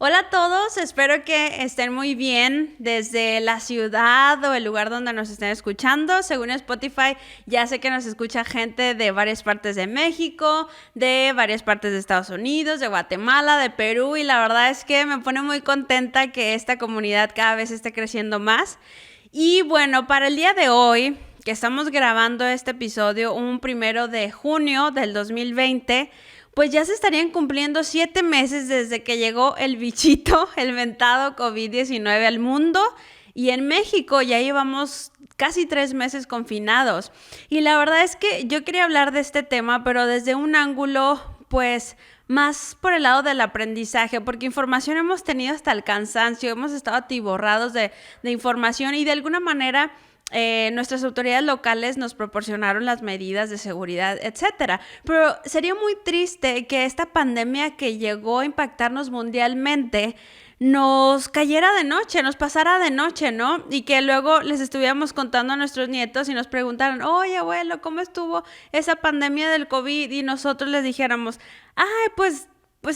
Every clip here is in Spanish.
Hola a todos, espero que estén muy bien desde la ciudad o el lugar donde nos estén escuchando. Según Spotify, ya sé que nos escucha gente de varias partes de México, de varias partes de Estados Unidos, de Guatemala, de Perú, y la verdad es que me pone muy contenta que esta comunidad cada vez esté creciendo más. Y bueno, para el día de hoy, que estamos grabando este episodio un 1 de junio del 2020, pues ya se estarían cumpliendo 7 meses desde que llegó el bichito, el mentado COVID-19 al mundo. Y en México ya llevamos casi 3 meses confinados. Y la verdad es que yo quería hablar de este tema, pero desde un ángulo, pues, más por el lado del aprendizaje, porque información hemos tenido hasta el cansancio, hemos estado atiborrados de información y de alguna manera nuestras autoridades locales nos proporcionaron las medidas de seguridad, etcétera. Pero sería muy triste que esta pandemia que llegó a impactarnos mundialmente nos cayera de noche, nos pasara de noche, ¿no? Y que luego les estuviéramos contando a nuestros nietos y nos preguntaran, oye, abuelo, ¿cómo estuvo esa pandemia del COVID? Y nosotros les dijéramos, ay, pues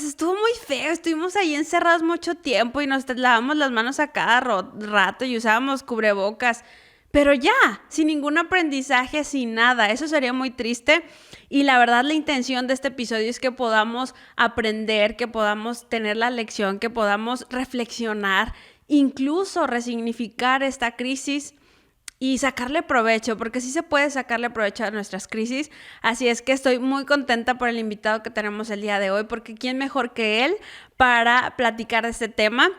estuvo muy feo, estuvimos ahí encerrados mucho tiempo y nos lavábamos las manos a cada rato y usábamos cubrebocas. Pero ya, sin ningún aprendizaje, sin nada, eso sería muy triste. Y la verdad, la intención de este episodio es que podamos aprender, que podamos tener la lección, que podamos reflexionar, incluso resignificar esta crisis y sacarle provecho, porque sí se puede sacarle provecho a nuestras crisis. Así es que estoy muy contenta por el invitado que tenemos el día de hoy, porque ¿quién mejor que él para platicar de este tema?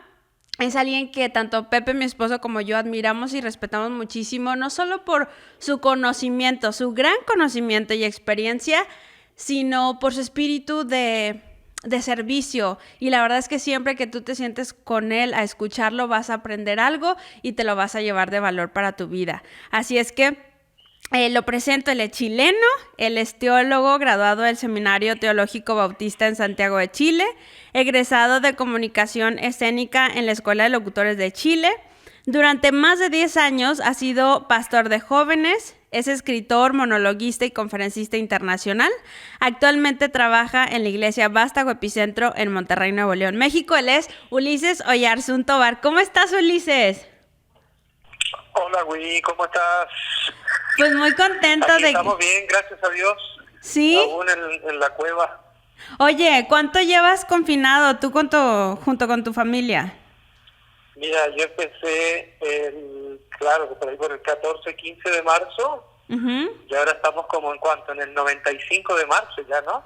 Es alguien que tanto Pepe, mi esposo, como yo admiramos y respetamos muchísimo, no solo por su conocimiento, su gran conocimiento y experiencia, sino por su espíritu de servicio. Y la verdad es que siempre que tú te sientes con él a escucharlo, vas a aprender algo y te lo vas a llevar de valor para tu vida. Así es que lo presento, él es chileno, él es teólogo, graduado del Seminario Teológico Bautista en Santiago de Chile, egresado de Comunicación Escénica en la Escuela de Locutores de Chile. Durante más de 10 años ha sido pastor de jóvenes, es escritor, monologuista y conferencista internacional. Actualmente trabaja en la iglesia Vástago Epicentro en Monterrey, Nuevo León, México. Él es Ulises Oyarzún Tobar. ¿Cómo estás, Ulises? Hola, Willy, ¿cómo estás? Pues muy contento Aquí de... estamos bien, gracias a Dios. ¿Sí? Aún en la cueva. Oye, ¿cuánto llevas confinado tú junto con tu familia? Mira, yo empecé, claro, por ahí por el 14, 15 de marzo, Ujú. y ahora estamos como en cuanto, en el 95 de marzo ya, ¿no?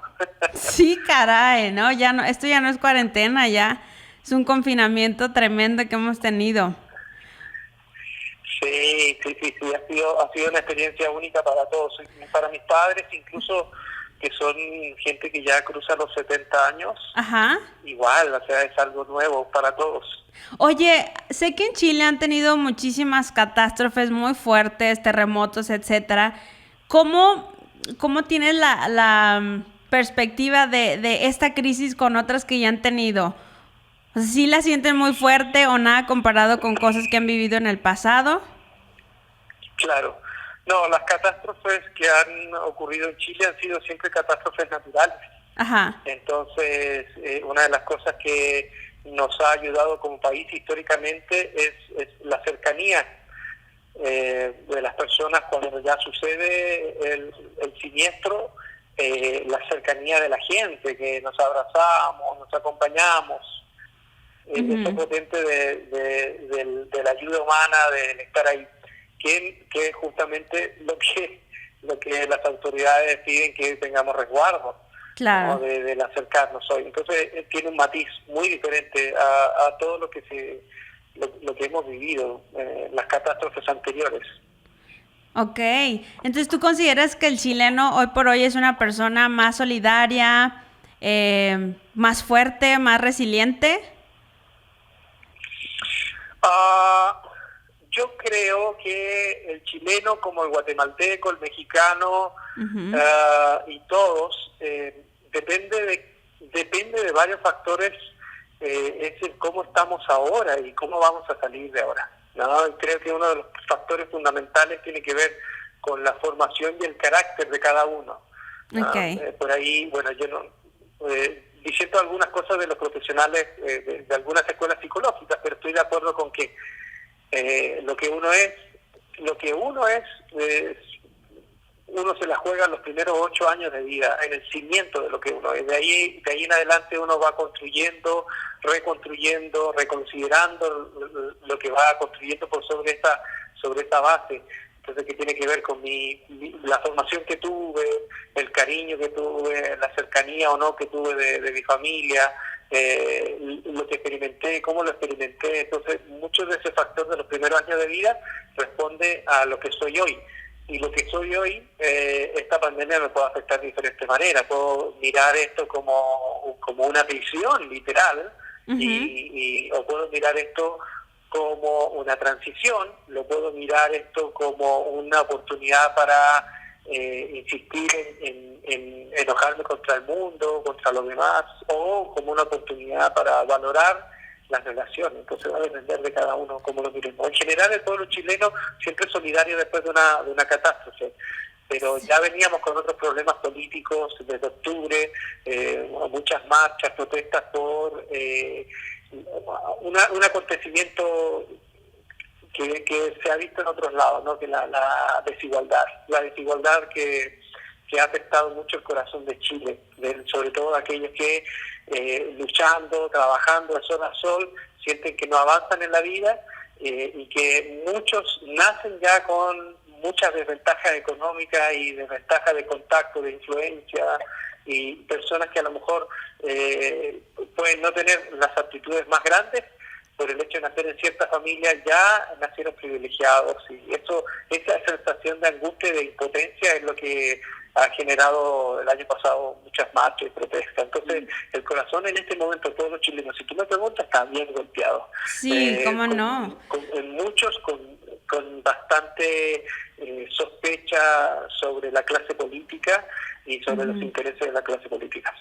Sí, caray, ¿no? Ya no, esto ya no es cuarentena, ya es un confinamiento tremendo que hemos tenido. Sí, ha sido una experiencia única para todos, para mis padres, incluso que son gente que ya cruza los 70 años, Ajá. igual, o sea, es algo nuevo para todos. Oye, sé que en Chile han tenido muchísimas catástrofes muy fuertes, terremotos, etcétera. ¿Cómo, cómo tienes la perspectiva de esta crisis con otras que ya han tenido? O sea, ¿sí la sienten muy fuerte o nada comparado con cosas que han vivido en el pasado? Claro. No, las catástrofes que han ocurrido en Chile han sido siempre catástrofes naturales. Ajá. Entonces, una de las cosas que nos ha ayudado como país históricamente es la cercanía de las personas cuando ya sucede el siniestro, la cercanía de la gente, que nos abrazamos, nos acompañamos. Eso Ujú. potente de la ayuda humana, del estar ahí, que es justamente lo que las autoridades piden, que tengamos resguardo, ¿no? Claro. Del acercarnos hoy. Entonces tiene un matiz muy diferente a todo lo que hemos vivido, las catástrofes anteriores. Ok. Entonces, ¿tú consideras que el chileno hoy por hoy es una persona más solidaria, más fuerte, más resiliente? Ah, yo creo que el chileno, como el guatemalteco, el mexicano, Ujú. y todos, depende de varios factores, es el cómo estamos ahora y cómo vamos a salir de ahora, ¿no? Creo que uno de los factores fundamentales tiene que ver con la formación y el carácter de cada uno, Ok. ¿no? Por ahí, bueno, yo no diciendo algunas cosas de los profesionales de algunas escuelas psicológicas, pero estoy de acuerdo con que lo que uno es, uno se la juega en los primeros 8 años de vida, en el cimiento de lo que uno es. De ahí en adelante uno va construyendo, reconstruyendo, reconsiderando lo que va construyendo sobre esta base. Entonces, que tiene que ver con la formación que tuve, el cariño que tuve, la cercanía o no que tuve de mi familia, lo que experimenté, cómo lo experimenté. Entonces, mucho de ese factor de los primeros años de vida responde a lo que soy hoy. Y lo que soy hoy, esta pandemia me puede afectar de diferentes maneras. Puedo mirar esto como una prisión, literal, o puedo mirar esto como una transición, lo puedo mirar esto como una oportunidad para insistir en enojarme contra el mundo, contra los demás, o como una oportunidad para valorar las relaciones. Entonces va a depender de cada uno cómo lo miremos. En general, el pueblo chileno siempre es solidario después de una catástrofe, pero ya veníamos con otros problemas políticos desde octubre, muchas marchas, protestas por un acontecimiento que se ha visto en otros lados, ¿no? Que la desigualdad que ha afectado mucho el corazón de Chile, sobre todo aquellos que luchando, trabajando de sol a sol, sienten que no avanzan en la vida, y que muchos nacen ya con muchas desventajas económicas y desventajas de contacto, de influencia, y personas que a lo mejor pueden no tener las aptitudes más grandes, por el hecho de nacer en cierta familia ya nacieron privilegiados, y esa sensación de angustia y de impotencia es lo que ha generado el año pasado muchas marchas y protestas. Entonces, el corazón en este momento de todos los chilenos, si tú me preguntas, está bien golpeado. Sí, cómo no. En muchos con bastante sospecha sobre la clase política y sobre los intereses de la clase política.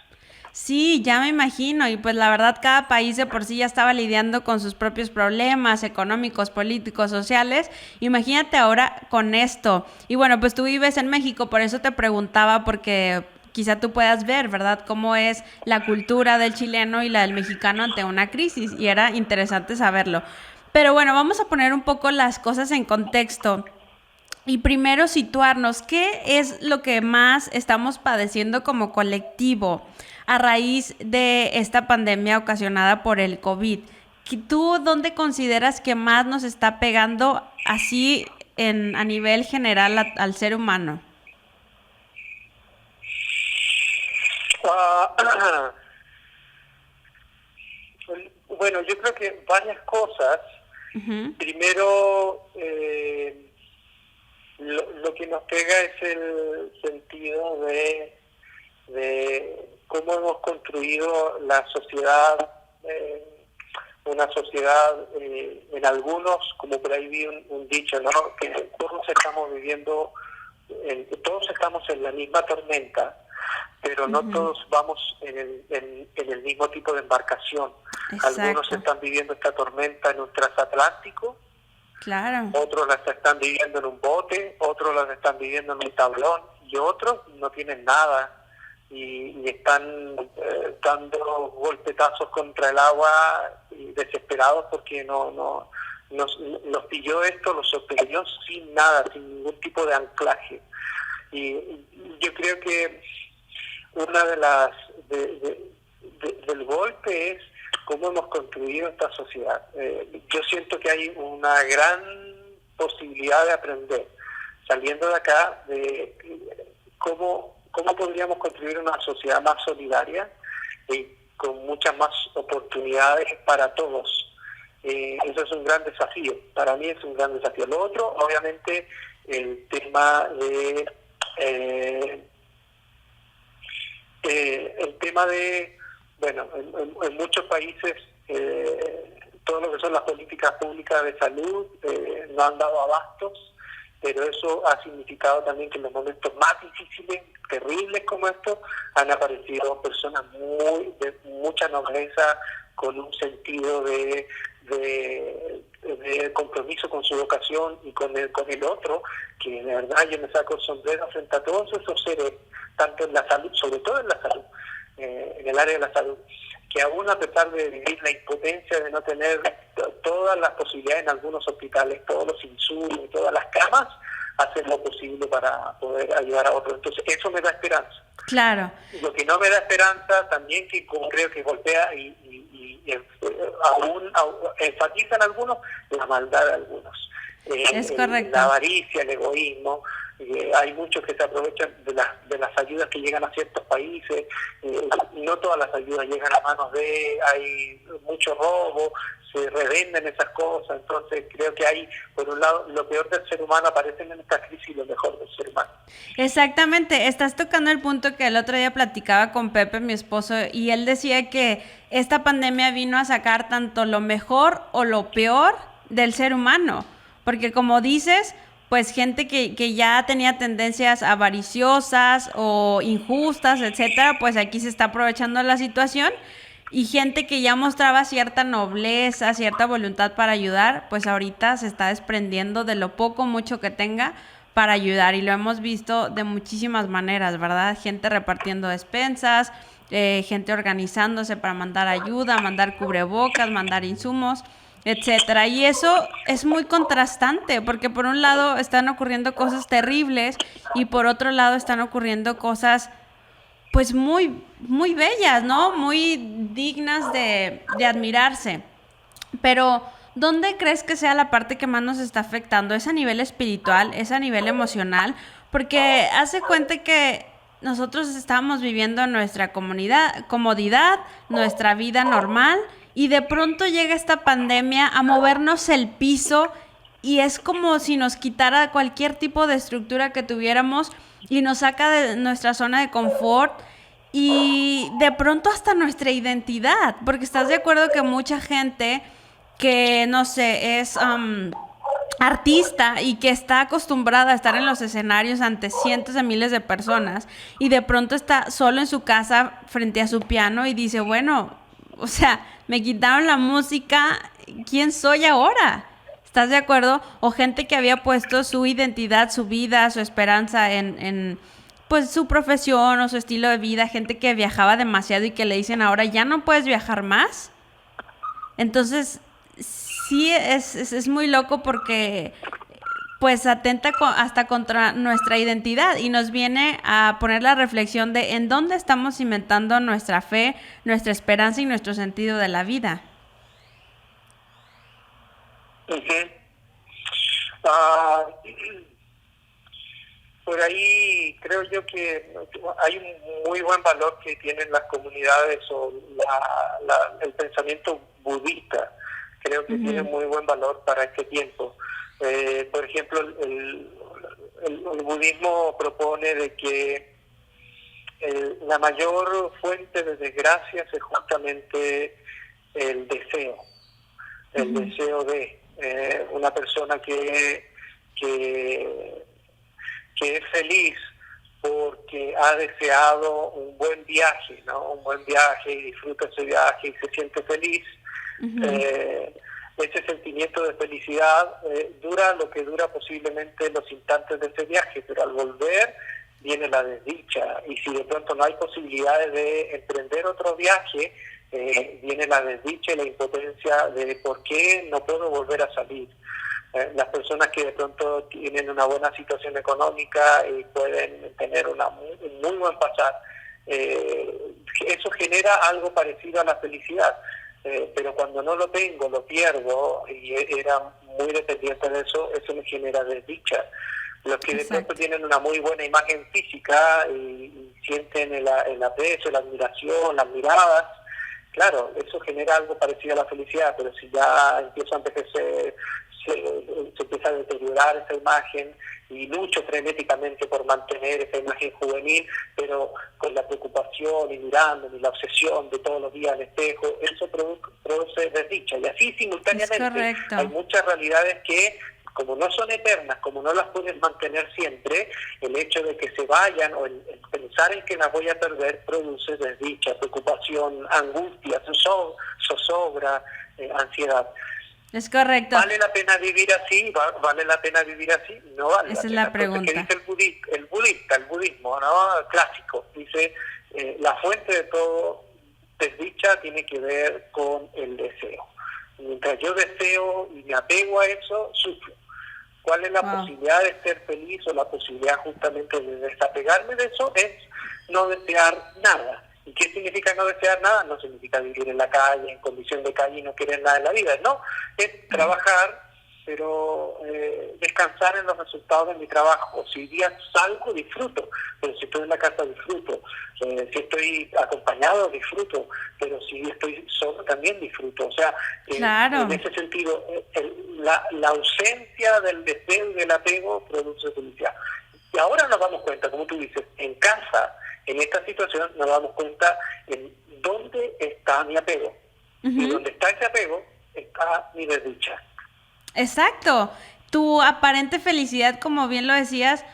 Sí, ya me imagino, y pues la verdad cada país de por sí ya estaba lidiando con sus propios problemas económicos, políticos, sociales. Imagínate ahora con esto. Y bueno, pues tú vives en México, por eso te preguntaba, porque quizá tú puedas ver, ¿verdad?, cómo es la cultura del chileno y la del mexicano ante una crisis, y era interesante saberlo. Pero bueno, vamos a poner un poco las cosas en contexto. Y primero situarnos, ¿qué es lo que más estamos padeciendo como colectivo a raíz de esta pandemia ocasionada por el COVID? ¿Tú dónde consideras que más nos está pegando así a nivel general al ser humano? Bueno, yo creo que varias cosas. Primero, lo que nos pega es el sentido de cómo hemos construido la sociedad, una sociedad, en algunos, como por ahí vi un dicho, ¿no?, que todos estamos viviendo, todos estamos en la misma tormenta, pero no todos vamos en el mismo tipo de embarcación. Exacto. Algunos están viviendo esta tormenta en un transatlántico, claro, otros las están viviendo en un bote, otros las están viviendo en un tablón, y otros no tienen nada y están dando golpetazos contra el agua y desesperados porque nos pilló esto, los sorprendió sin nada, sin ningún tipo de anclaje. Y yo creo que una de las del golpe es cómo hemos construido esta sociedad. Yo siento que hay una gran posibilidad de aprender, saliendo de acá, de cómo podríamos construir una sociedad más solidaria y con muchas más oportunidades para todos. Eso es un gran desafío, para mí es un gran desafío. Lo otro, obviamente, el tema de bueno, en muchos países todo lo que son las políticas públicas de salud no han dado abastos, pero eso ha significado también que en los momentos más difíciles, terribles como estos, han aparecido personas de mucha nobleza, con un sentido de compromiso con su vocación y con el otro, que de verdad yo me saco el sombrero frente a todos esos seres, tanto en la salud, sobre todo en la salud, en el área de la salud, que aún a pesar de vivir la impotencia de no tener todas las posibilidades en algunos hospitales, todos los insumos y todas las camas, hacen lo posible para poder ayudar a otros. Entonces eso me da esperanza. Claro. Lo que no me da esperanza también, que como creo que golpea y aún enfatizan algunos, la maldad de algunos. Es correcto. La avaricia, el egoísmo. Hay muchos que se aprovechan de las ayudas que llegan a ciertos países. No todas las ayudas llegan a manos hay mucho robo, se revenden esas cosas. Entonces creo que hay, por un lado, lo peor del ser humano aparece en esta crisis y lo mejor del ser humano. Exactamente, estás tocando el punto que el otro día platicaba con Pepe, mi esposo, y él decía que esta pandemia vino a sacar tanto lo mejor o lo peor del ser humano, porque como dices, pues gente que ya tenía tendencias avariciosas o injustas, etcétera, pues aquí se está aprovechando la situación, y gente que ya mostraba cierta nobleza, cierta voluntad para ayudar, pues ahorita se está desprendiendo de lo poco o mucho que tenga para ayudar, y lo hemos visto de muchísimas maneras, ¿verdad? Gente repartiendo despensas, gente organizándose para mandar ayuda, mandar cubrebocas, mandar insumos, etcétera. Y eso es muy contrastante, porque por un lado están ocurriendo cosas terribles y por otro lado están ocurriendo cosas pues muy, muy bellas, ¿no? Muy dignas de admirarse. Pero ¿dónde crees que sea la parte que más nos está afectando? ¿Es a nivel espiritual? ¿Es a nivel emocional? Porque hace cuenta que nosotros estábamos viviendo nuestra comodidad, nuestra vida normal, y de pronto llega esta pandemia a movernos el piso, y es como si nos quitara cualquier tipo de estructura que tuviéramos y nos saca de nuestra zona de confort y de pronto hasta nuestra identidad, porque estás de acuerdo que mucha gente que, no sé, es artista y que está acostumbrada a estar en los escenarios ante cientos de miles de personas y de pronto está solo en su casa frente a su piano y dice, bueno, o sea, me quitaron la música, ¿quién soy ahora? ¿Estás de acuerdo? O gente que había puesto su identidad, su vida, su esperanza en pues su profesión o su estilo de vida, gente que viajaba demasiado y que le dicen ahora ya no puedes viajar más. Entonces sí es muy loco porque pues atenta hasta contra nuestra identidad y nos viene a poner la reflexión de en dónde estamos cimentando nuestra fe, nuestra esperanza y nuestro sentido de la vida. Uh-huh. Por ahí creo yo que hay un muy buen valor que tienen las comunidades o el pensamiento budista. Creo que tiene muy buen valor para este tiempo. Por ejemplo, el budismo propone de que la mayor fuente de desgracias es justamente el deseo. El deseo de una persona que es feliz porque ha deseado un buen viaje, ¿no? Un buen viaje y disfruta ese viaje y se siente feliz. Ese sentimiento de felicidad dura lo que dura posiblemente los instantes de ese viaje, pero al volver viene la desdicha, y si de pronto no hay posibilidades de emprender otro viaje, viene la desdicha y la impotencia de por qué no puedo volver a salir. Las personas que de pronto tienen una buena situación económica y pueden tener un muy buen pasar, eso genera algo parecido a la felicidad, pero cuando no lo tengo, lo pierdo, y era muy dependiente de eso, eso me genera desdicha. Los que de pronto tienen una muy buena imagen física y sienten el aprecio, la admiración, las miradas, claro, eso genera algo parecido a la felicidad, pero si ya empiezo a envejecer, se empieza a deteriorar esa imagen y lucho frenéticamente por mantener esa imagen juvenil, pero con la preocupación y mirándome y la obsesión de todos los días al espejo, eso produce desdicha. Y así simultáneamente hay muchas realidades que, como no son eternas, como no las puedes mantener siempre, el hecho de que se vayan o el pensar en que las voy a perder produce desdicha, preocupación, angustia, zozobra, ansiedad. Es correcto. ¿Vale la pena vivir así? ¿Vale la pena vivir así? No vale. Esa es la pregunta. ¿Qué dice el budismo, ¿no? Clásico? Dice, la fuente de todo desdicha tiene que ver con el deseo. Mientras yo deseo y me apego a eso, sufro. ¿Cuál es la posibilidad de ser feliz o la posibilidad justamente de desapegarme de eso? Es no desear nada. ¿Y qué significa no desear nada? No significa vivir en la calle, en condición de calle y no querer nada en la vida. No, es trabajar, pero descansar en los resultados de mi trabajo. Si hoy día salgo, disfruto, pero si estoy en la casa, disfruto. Si estoy acompañado, disfruto, pero si estoy solo, también disfruto. O sea, claro. En ese sentido, la ausencia del deseo y del apego produce felicidad. Y ahora nos damos cuenta, como tú dices, en casa, en esta situación, nos damos cuenta en dónde está mi apego. Y donde está ese apego, está mi desdicha. Exacto. Tu aparente felicidad, como bien lo decías,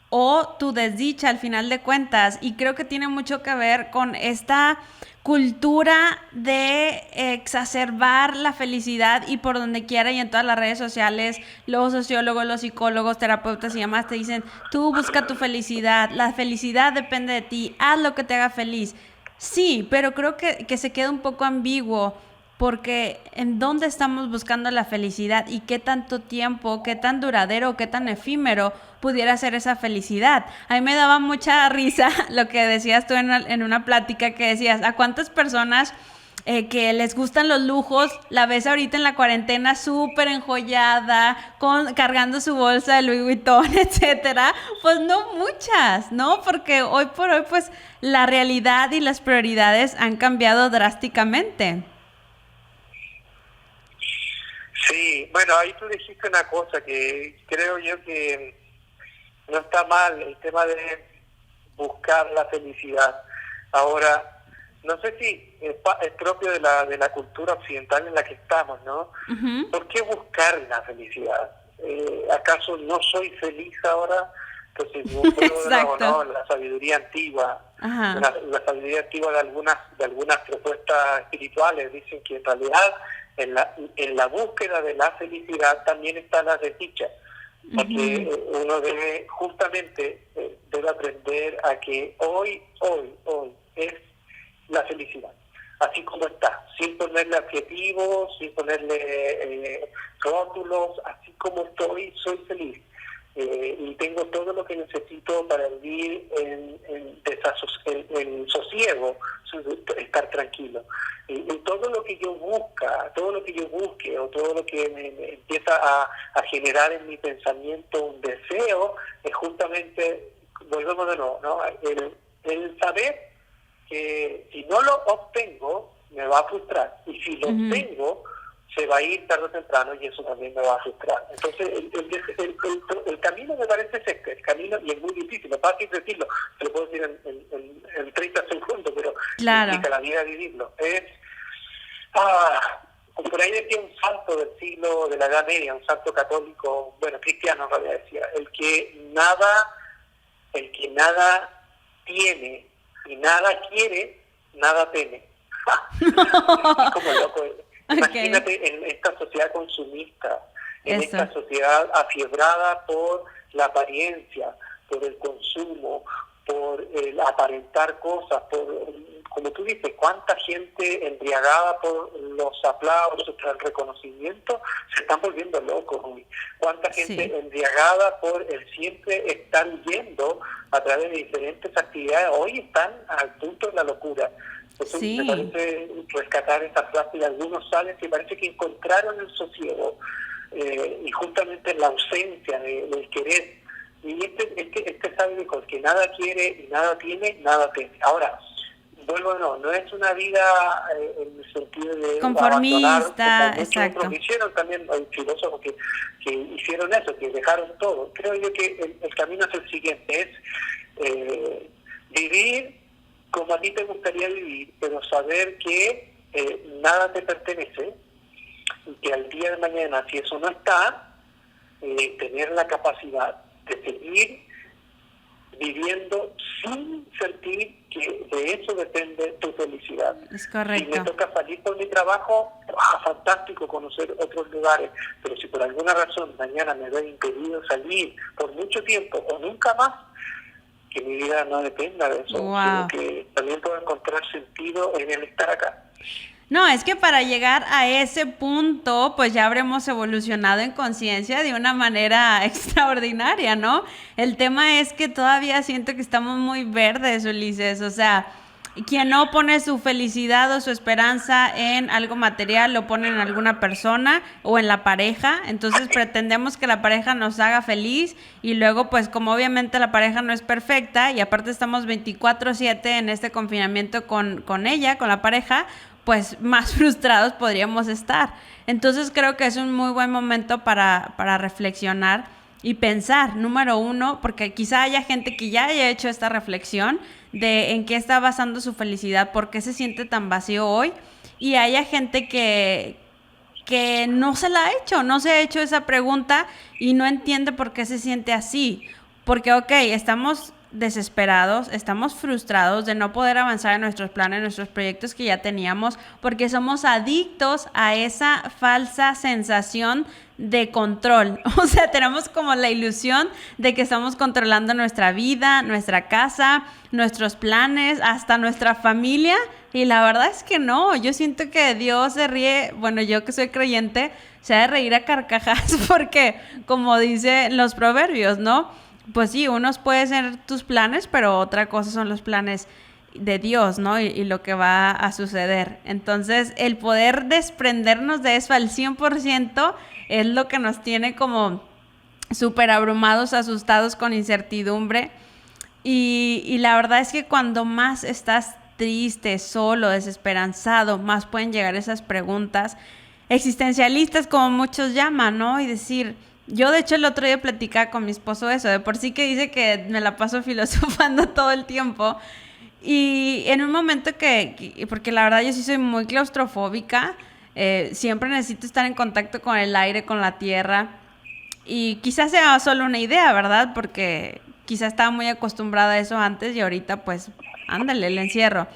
o tu desdicha al final de cuentas. Y creo que tiene mucho que ver con esta cultura de exacerbar la felicidad, y por donde quiera y en todas las redes sociales, los sociólogos, los psicólogos, terapeutas y demás te dicen, tú busca tu felicidad, la felicidad depende de ti, haz lo que te haga feliz. Sí, pero creo que se queda un poco ambiguo, porque ¿en dónde estamos buscando la felicidad y qué tanto tiempo, qué tan duradero, qué tan efímero pudiera ser esa felicidad? A mí me daba mucha risa lo que decías tú en una plática, que decías, ¿a cuántas personas que les gustan los lujos la ves ahorita en la cuarentena súper enjollada, cargando su bolsa de Louis Vuitton, etcétera? Pues no muchas, ¿no? Porque hoy por hoy pues la realidad y las prioridades han cambiado drásticamente. Sí, bueno, ahí tú dijiste una cosa que creo yo que no está mal, el tema de buscar la felicidad. Ahora, no sé si es propio de la cultura occidental en la que estamos, ¿no? Uh-huh. ¿Por qué buscar la felicidad? ¿Acaso no soy feliz ahora? Entonces, ¿no? La sabiduría antigua, la sabiduría antigua de algunas propuestas espirituales dicen que en realidad en la búsqueda de la felicidad también está la desdicha, porque uno debe justamente debe aprender a que hoy es la felicidad, así como está, sin ponerle adjetivos, sin ponerle rótulos, así como estoy, soy feliz. Y tengo todo lo que necesito para vivir en sosiego, estar tranquilo. Y todo lo que yo busque, o todo lo que me empieza a generar en mi pensamiento un deseo, es justamente, volvemos de nuevo, ¿no? El saber que si no lo obtengo, me va a frustrar. Y si lo obtengo, se va a ir tarde o temprano, y eso también me va a frustrar. Entonces, el camino me parece el camino, y es muy difícil, es fácil decirlo, se lo puedo decir en 30 segundos, pero claro, implica la vida vivirlo. Es, por ahí decía un santo del siglo de la Edad Media, un santo católico, bueno, cristiano en realidad, decía, el que nada tiene y nada quiere, nada teme. Es como loco. Imagínate en esta sociedad consumista, en esta sociedad afiebrada por la apariencia, por el consumo, por el aparentar cosas, como tú dices, cuánta gente embriagada por los aplausos, por el reconocimiento, se están volviendo locos hoy. Cuánta gente embriagada por el siempre estar yendo a través de diferentes actividades, hoy están al punto de la locura. Entonces, me parece rescatar esa frase de algunos salen que parece que encontraron el sosiego, y justamente la ausencia del querer. Y este sabe dijo, el que nada quiere y nada tiene, nada teme. Ahora, no es una vida en el sentido de conformista, exacto. Otros hicieron también, hay filósofos que hicieron eso, que dejaron todo. Creo yo que el camino es el siguiente, es vivir como a ti te gustaría vivir, pero saber que nada te pertenece, y que al día de mañana, si eso no está, tener la capacidad de seguir viviendo sin sentir que de eso depende tu felicidad. Es correcto. Si me toca salir por mi trabajo, fantástico, conocer otros lugares, pero si por alguna razón mañana me veo impedido salir por mucho tiempo o nunca más, que mi vida no dependa de eso, Wow. sino que también puedo encontrar sentido en el estar acá. No, es que para llegar a ese punto, pues ya habremos evolucionado en conciencia de una manera extraordinaria, ¿no? El tema es que todavía siento que estamos muy verdes, Ulises. O sea, quien no pone su felicidad o su esperanza en algo material, lo pone en alguna persona o en la pareja. Entonces pretendemos que la pareja nos haga feliz y luego, pues como obviamente la pareja no es perfecta y aparte estamos 24/7 en este confinamiento con ella, con la pareja, pues más frustrados podríamos estar. Entonces creo que es un muy buen momento para reflexionar y pensar, número uno, porque quizá haya gente que ya haya hecho esta reflexión de en qué está basando su felicidad, por qué se siente tan vacío hoy, y haya gente que no se la ha hecho, no se ha hecho esa pregunta y no entiende por qué se siente así. Porque, ok, estamos desesperados, estamos frustrados de no poder avanzar en nuestros planes, en nuestros proyectos que ya teníamos, porque somos adictos a esa falsa sensación de control. O sea, tenemos como la ilusión de que estamos controlando nuestra vida, nuestra casa, nuestros planes, hasta nuestra familia. Y la verdad es que no, yo siento que Dios se ríe, bueno, yo que soy creyente, se ha de reír a carcajadas porque, como dicen los proverbios, ¿no? Pues sí, unos pueden ser tus planes, pero otra cosa son los planes de Dios, ¿no? Y lo que va a suceder. Entonces, el poder desprendernos de eso al 100% es lo que nos tiene como súper abrumados, asustados, con incertidumbre. Y la verdad es que cuando más estás triste, solo, desesperanzado, más pueden llegar esas preguntas existencialistas, como muchos llaman, ¿no? Y decir, yo de hecho el otro día platicaba con mi esposo eso, de por sí que dice que me la paso filosofando todo el tiempo. Y en un momento porque la verdad yo sí soy muy claustrofóbica, siempre necesito estar en contacto con el aire, con la tierra. Y quizás sea solo una idea, ¿verdad? Porque quizás estaba muy acostumbrada a eso antes y ahorita pues, ándale, el encierro.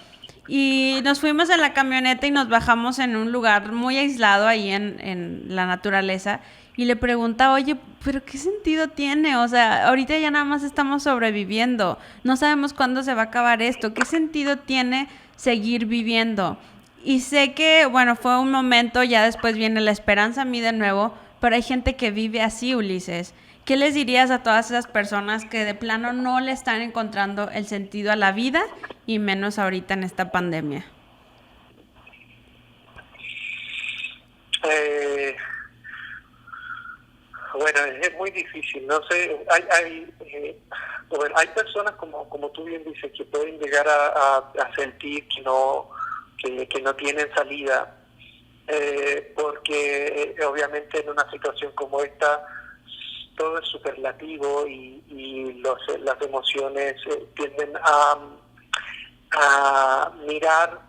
Y nos fuimos en la camioneta y nos bajamos en un lugar muy aislado ahí en la naturaleza. Y le pregunta, oye, ¿pero qué sentido tiene? O sea, ahorita ya nada más estamos sobreviviendo. No sabemos cuándo se va a acabar esto. ¿Qué sentido tiene seguir viviendo? Y sé que, bueno, fue un momento, ya después viene la esperanza a mí de nuevo, pero hay gente que vive así, Ulises. ¿Qué les dirías a todas esas personas que de plano no le están encontrando el sentido a la vida y menos ahorita en esta pandemia? Eh, bueno, es muy difícil, no sé, bueno, hay personas como tú bien dices que pueden llegar a sentir que no tienen salida, porque obviamente en una situación como esta todo es superlativo y las emociones tienden a mirar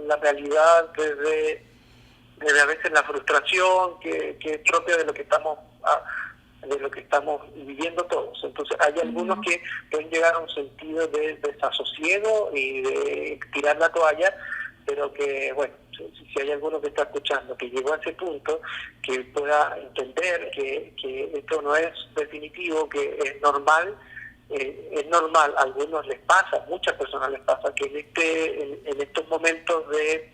la realidad desde a veces la frustración que es propia de lo que estamos viviendo todos. Entonces hay algunos que pueden llegar a un sentido de desasosiego y de tirar la toalla, pero que, bueno, si hay alguno que está escuchando que llegó a ese punto, que pueda entender que esto no es definitivo, que es normal, a algunos les pasa, muchas personas les pasa, que en estos momentos de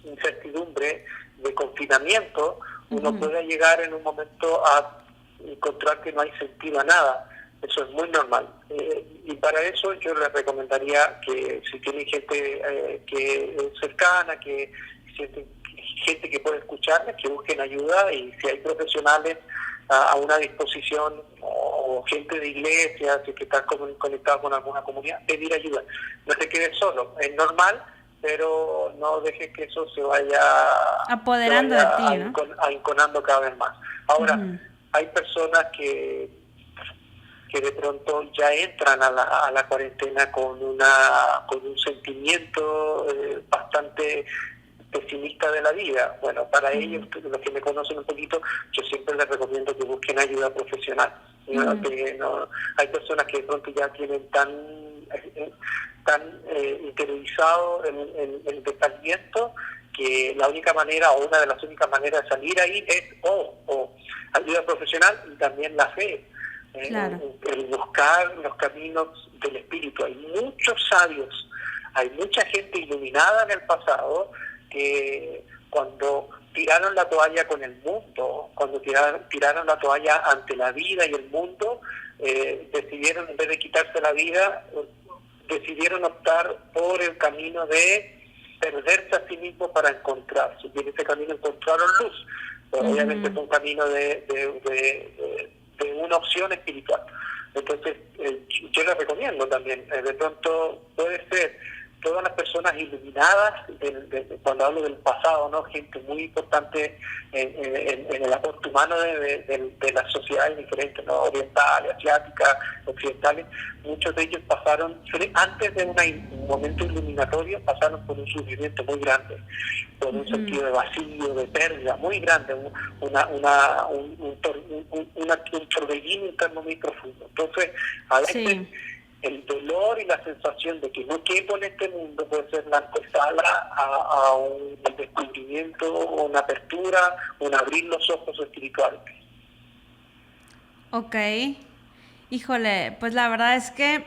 incertidumbre, de confinamiento, uno puede llegar en un momento a encontrar que no hay sentido a nada. Eso es muy normal. Y para eso yo les recomendaría que si tienen gente que es cercana, que sienten gente que puede escucharles, que busquen ayuda, y si hay profesionales a una disposición o gente de iglesia, si que están conectados con alguna comunidad, pedir ayuda. No te quedes solo, es normal, pero no dejes que eso se vaya apoderando de ti, ¿no? Enconando cada vez más. Ahora, hay personas que de pronto ya entran a la cuarentena con un sentimiento bastante pesimista de la vida. Bueno, para ellos, los que me conocen un poquito, yo siempre les recomiendo que busquen ayuda profesional. Hay personas que de pronto ya tienen tan interiorizado el desaliento, que la única manera o una de las únicas maneras de salir ahí es o ayuda profesional y también la fe. Claro. El buscar los caminos del espíritu. Hay muchos sabios, hay mucha gente iluminada en el pasado que cuando tiraron la toalla con el mundo, cuando tiraron la toalla ante la vida y el mundo, decidieron, en vez de quitarse la vida, decidieron optar por el camino de perderse a sí mismos para encontrarse. Y en ese camino encontraron luz. Pero obviamente es un camino de una opción espiritual. Entonces, yo les recomiendo también, de pronto puede ser todas las personas iluminadas, cuando hablo del pasado, ¿no? Gente muy importante en el aporte humano de las sociedades diferentes, ¿no? Orientales, asiáticas, occidentales. Muchos de ellos pasaron, antes de un momento iluminatorio, pasaron por un sufrimiento muy grande, por un sentido de vacío, de pérdida muy grande, un torbellino interno muy profundo. Entonces, a veces el dolor y la sensación de que no quepo en este mundo puede ser la antesala a un descubrimiento, una apertura, un abrir los ojos espirituales. Ok. Híjole, pues la verdad es que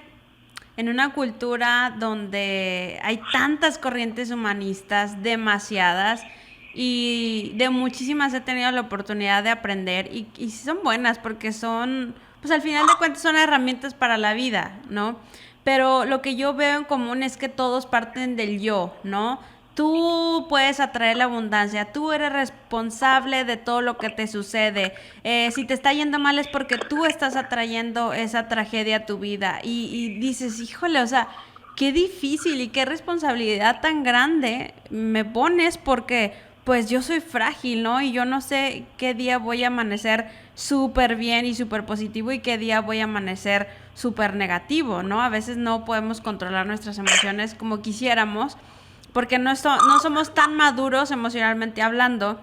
en una cultura donde hay tantas corrientes humanistas, demasiadas, y de muchísimas he tenido la oportunidad de aprender, y sí son buenas porque son, pues al final de cuentas son herramientas para la vida, ¿no? Pero lo que yo veo en común es que todos parten del yo, ¿no? Tú puedes atraer la abundancia, tú eres responsable de todo lo que te sucede. Si te está yendo mal es porque tú estás atrayendo esa tragedia a tu vida. Y dices, híjole, o sea, qué difícil y qué responsabilidad tan grande me pones porque pues yo soy frágil, ¿no? Y yo no sé qué día voy a amanecer súper bien y súper positivo y qué día voy a amanecer súper negativo, ¿no? A veces no podemos controlar nuestras emociones como quisiéramos porque no somos tan maduros emocionalmente hablando.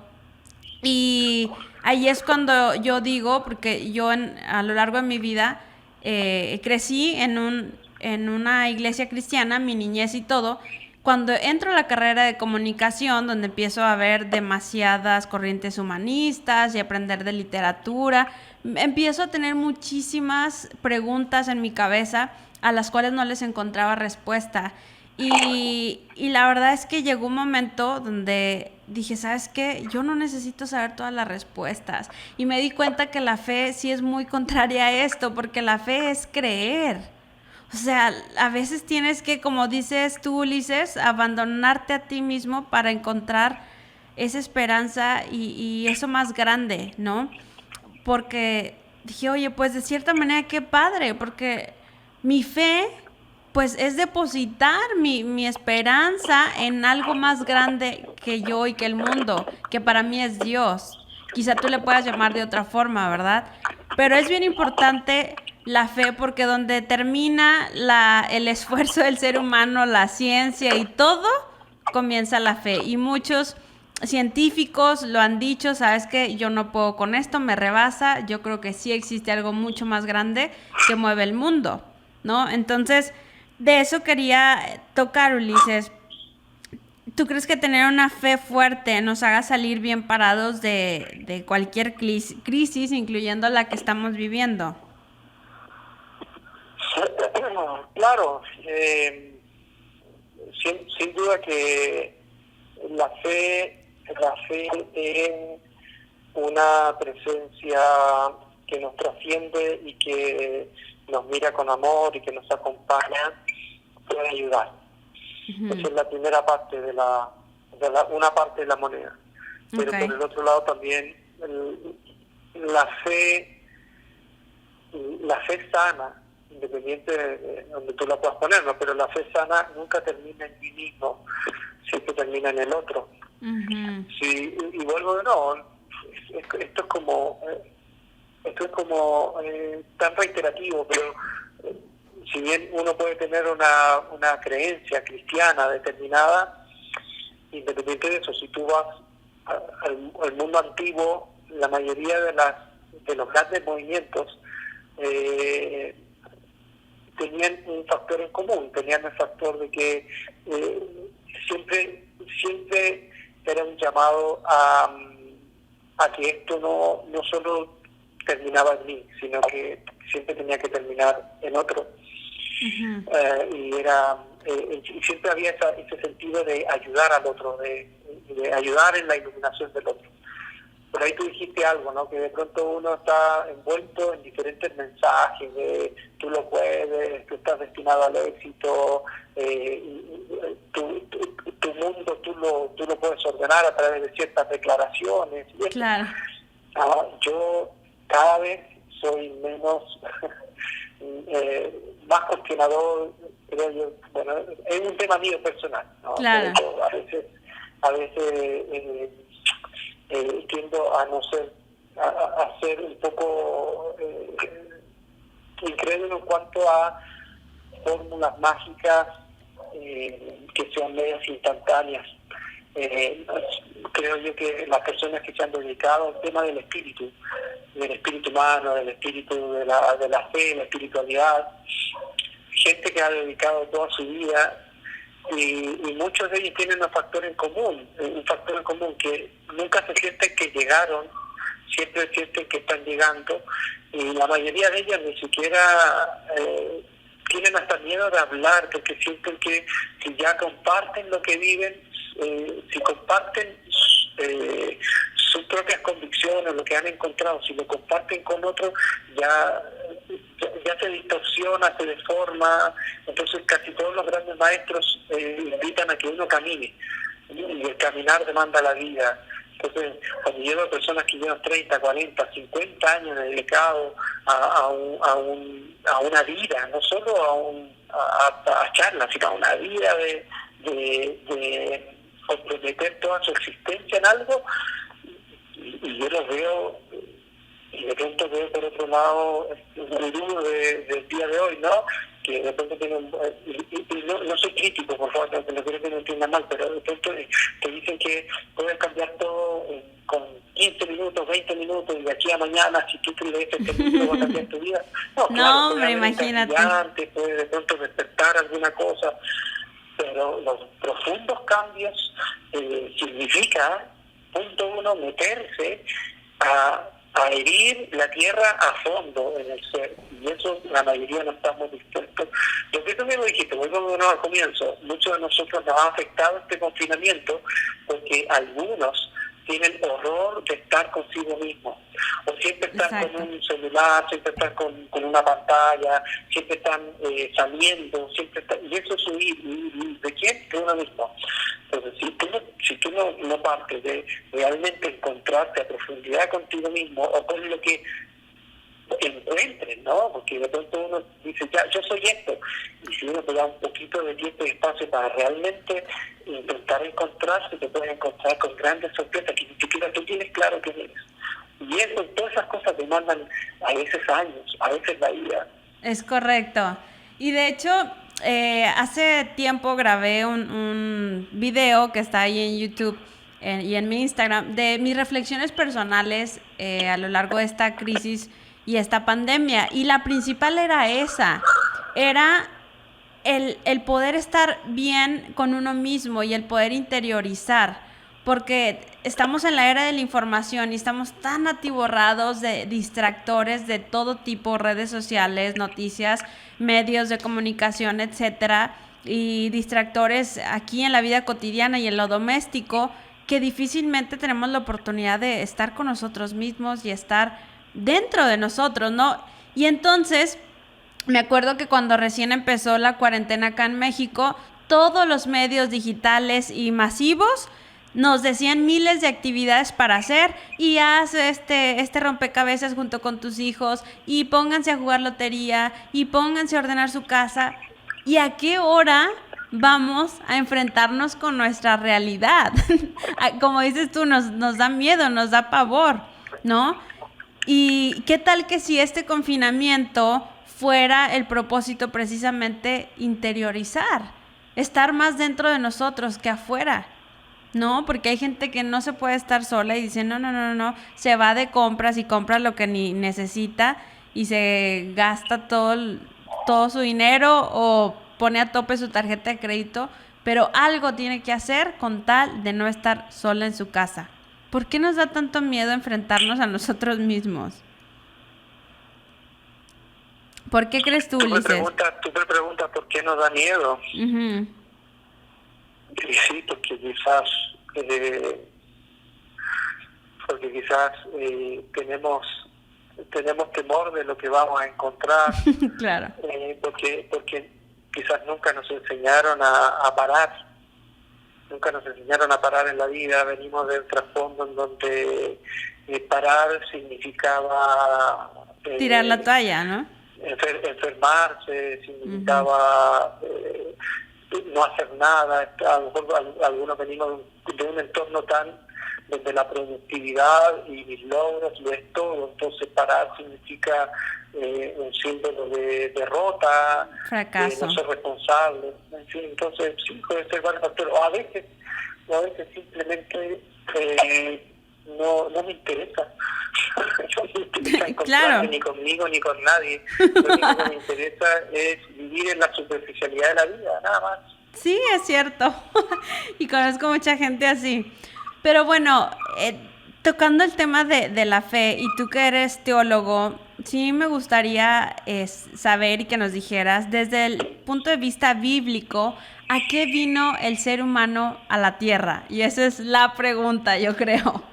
Y ahí es cuando yo digo, porque yo a lo largo de mi vida crecí en una iglesia cristiana, mi niñez y todo. Cuando entro a la carrera de comunicación, donde empiezo a ver demasiadas corrientes humanistas y aprender de literatura, empiezo a tener muchísimas preguntas en mi cabeza a las cuales no les encontraba respuesta. Y la verdad es que llegó un momento donde dije, ¿sabes qué? Yo no necesito saber todas las respuestas. Y me di cuenta que la fe sí es muy contraria a esto, porque la fe es creer. O sea, a veces tienes que, como dices tú, Ulises, abandonarte a ti mismo para encontrar esa esperanza y eso más grande, ¿no? Porque dije, oye, pues de cierta manera qué padre, porque mi fe pues es depositar mi esperanza en algo más grande que yo y que el mundo, que para mí es Dios. Quizá tú le puedas llamar de otra forma, ¿verdad? Pero es bien importante la fe porque donde termina el esfuerzo del ser humano, la ciencia y todo, comienza la fe. Y muchos científicos lo han dicho, sabes que yo no puedo con esto, me rebasa, yo creo que sí existe algo mucho más grande que mueve el mundo, ¿no? Entonces, de eso quería tocar, Ulises. ¿Tú crees que tener una fe fuerte nos haga salir bien parados de cualquier crisis, incluyendo la que estamos viviendo? Claro, sin duda que la fe es una presencia que nos trasciende y que nos mira con amor y que nos acompaña, puede ayudar. Uh-huh. Esa es la primera parte una parte de la moneda. Pero por el otro lado también la fe sana, independiente de donde tú la puedas poner, ¿no? Pero la fe sana nunca termina en mí mismo, siempre termina en el otro. Uh-huh. Sí, y vuelvo de nuevo, esto es como tan reiterativo, pero si bien uno puede tener una creencia cristiana determinada, independiente de eso, si tú vas al mundo antiguo, la mayoría de los grandes movimientos tenían un factor en común, tenían el factor de que siempre era un llamado a que esto no solo terminaba en mí, sino que siempre tenía que terminar en otro. Ujú. Y siempre había ese sentido de ayudar al otro, de ayudar en la iluminación del otro. Por ahí tú dijiste algo, ¿no? Que de pronto uno está envuelto en diferentes mensajes de tú lo puedes, tú estás destinado al éxito, tu mundo tú lo puedes ordenar a través de ciertas declaraciones. Y eso. Claro, Yo cada vez soy menos, más cuestionador, creo yo. Bueno, es un tema mío personal, ¿no? claro. Pero a veces tiendo a no ser, a ser un poco incrédulo en cuanto a fórmulas mágicas que sean medias instantáneas. Creo yo que las personas que se han dedicado al tema del espíritu humano, del espíritu de la fe, la espiritualidad, gente que ha dedicado toda su vida, y muchos de ellos tienen un factor en común, que nunca se sienten que llegaron, siempre sienten que están llegando, y la mayoría de ellas ni siquiera tienen hasta miedo de hablar, porque sienten que si ya comparten lo que viven, si comparten sus propias convicciones, lo que han encontrado, si lo comparten con otros, ya se distorsiona, se deforma. Entonces casi todos los grandes maestros invitan a que uno camine, y el caminar demanda la vida. Entonces, cuando llevo a personas que llevan 30, 40, 50 años dedicados a una vida, no solo a charlas, sino a una vida de comprometer toda su existencia en algo, y yo los veo, y de pronto veo por otro lado un gurú del día de hoy, ¿no? Que de pronto tienen, y no soy crítico, por favor, no quiero que me entiendan mal, pero de pronto te dicen que puedes cambiar todo con 15 minutos, 20 minutos, y de aquí a mañana, si tú crees este libro va a cambiar tu vida. No, claro, No, puede hombre, haber imagínate. puede de pronto despertar alguna cosa, pero los profundos cambios significa, punto uno, meterse a herir la tierra a fondo en el ser, y eso la mayoría no estamos dispuestos. Lo que tú mismo dijiste, volvemos de nuevo al comienzo, muchos de nosotros nos ha afectado este confinamiento porque algunos tienen horror de estar consigo mismos, o siempre están Exacto. con un celular, siempre están con una pantalla, siempre están saliendo, y eso es huir. ¿De quién? De uno mismo. Entonces, si tú no partes de realmente encontrarte a profundidad contigo mismo, o con lo que encuentres, ¿no? Porque de pronto uno dice, ya, yo soy esto, y si uno te da un poquito de tiempo y espacio para realmente intentar encontrarse, te puedes encontrar con grandes sorpresas que ni siquiera tú tienes claro que eres. Y eso, todas esas cosas demandan a veces años, a veces la vida. Es correcto. Y de hecho, hace tiempo grabé un video que está ahí en YouTube y en mi Instagram de mis reflexiones personales a lo largo de esta crisis y esta pandemia. Y la principal era esa, era el poder estar bien con uno mismo y el poder interiorizar, porque estamos en la era de la información y estamos tan atiborrados de distractores de todo tipo, redes sociales, noticias, medios de comunicación, etcétera, y distractores aquí en la vida cotidiana y en lo doméstico, que difícilmente tenemos la oportunidad de estar con nosotros mismos y estar dentro de nosotros, ¿no? Y entonces me acuerdo que cuando recién empezó la cuarentena acá en México, todos los medios digitales y masivos nos decían miles de actividades para hacer, y haz este rompecabezas junto con tus hijos, y pónganse a jugar lotería, y pónganse a ordenar su casa. ¿Y a qué hora vamos a enfrentarnos con nuestra realidad? Como dices tú, nos da miedo, nos da pavor, ¿no? ¿Y qué tal que si este confinamiento fuera el propósito precisamente interiorizar, estar más dentro de nosotros que afuera? No, porque hay gente que no se puede estar sola y dice, no, se va de compras y compra lo que ni necesita y se gasta todo su dinero o pone a tope su tarjeta de crédito, pero algo tiene que hacer con tal de no estar sola en su casa. ¿Por qué nos da tanto miedo enfrentarnos a nosotros mismos? ¿Por qué crees tú, Tú me Ulises? preguntas por qué nos da miedo. Ujú. Y sí, porque quizás tenemos temor de lo que vamos a encontrar, Claro. porque quizás nunca nos enseñaron a parar, nunca nos enseñaron a parar en la vida. Venimos de un trasfondo en donde parar significaba Tirar la toalla, ¿no? enfermarse, Ujú. significaba no hacer nada. A lo mejor algunos venimos de un entorno tan donde la productividad y mis logros lo es todo, entonces parar significa un símbolo de derrota, de no Fracaso. ser responsable, en fin. Entonces sí puede ser varios factores, o a veces simplemente no me interesa. No me interesa encontrarme Claro. ni conmigo ni con nadie. Lo único que me interesa es vivir en la superficialidad de la vida, nada más. Sí, es cierto. Y conozco mucha gente así. Pero bueno, tocando el tema de la fe, y tú que eres teólogo, sí me gustaría saber y que nos dijeras, desde el punto de vista bíblico, ¿a qué vino el ser humano a la tierra? Y esa es la pregunta, yo creo.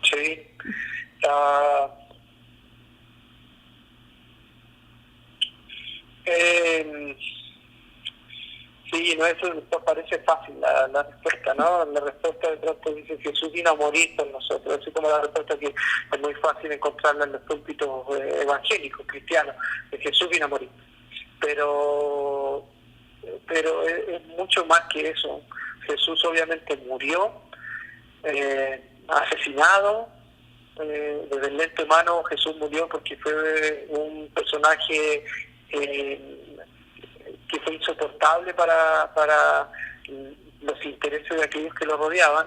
Sí. Ah, eh, sí, no, eso parece fácil la respuesta, ¿no? La respuesta de pronto dice Jesús vino a morir por nosotros, así como la respuesta que es muy fácil encontrarla en los púlpitos evangélicos, cristianos, que Jesús vino a morir. Pero, pero es mucho más que eso. Jesús obviamente murió, asesinado. Desde el lente humano Jesús murió porque fue un personaje que fue insoportable para los intereses de aquellos que lo rodeaban,